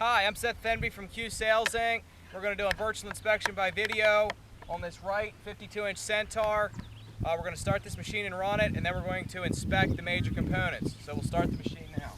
Hi, I'm Seth Fenby from Q Sales Inc. We're going to do a virtual inspection by video on this Wright 52-inch Sentar. We're going to start this machine and run it, and then we're going to inspect the major components. So we'll start the machine now.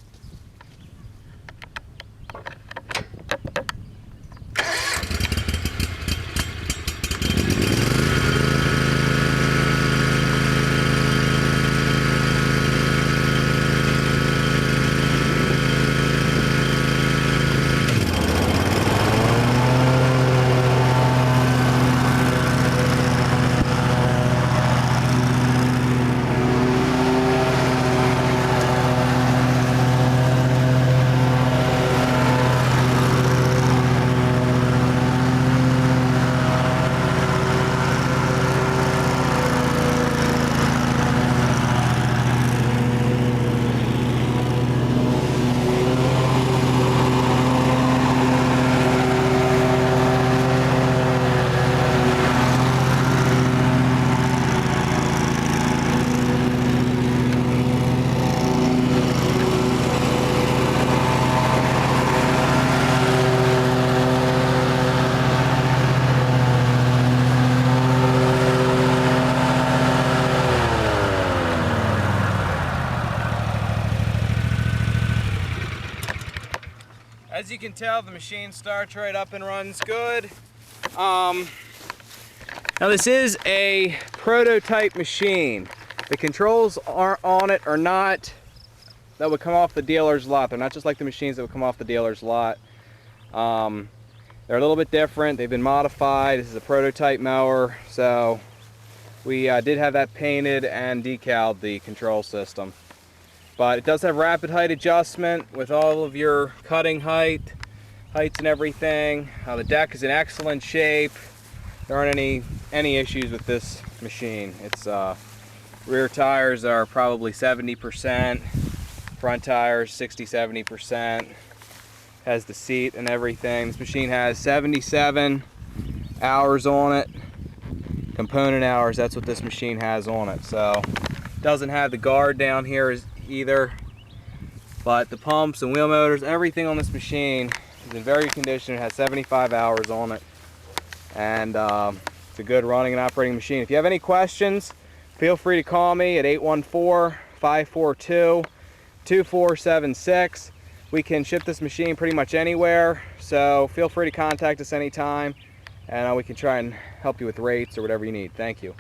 As you can tell, the machine starts right up and runs good. Now this is a prototype machine. The controls on it are not that would come off the dealer's lot. They're not just like the machines that would come off the dealer's lot. They're a little bit different. They've been modified. This is a prototype mower, so we did have that painted and decaled, the control system. But it does have rapid height adjustment with all of your cutting heights and everything. The deck is in excellent shape. There aren't any issues with this machine. Its rear tires are probably 70%, front tires 60-70%. Has the seat and everything. This machine has 77 hours on it. Component hours, that's what this machine has on it. So it doesn't have the guard down here either, but the pumps and wheel motors, everything on this machine is in very good condition. It has 75 hours on it, and it's a good running and operating machine. If you have any questions, feel free to call me at 814-542-2476. We can ship this machine pretty much anywhere, so feel free to contact us anytime, and we can try and help you with rates or whatever you need. Thank you.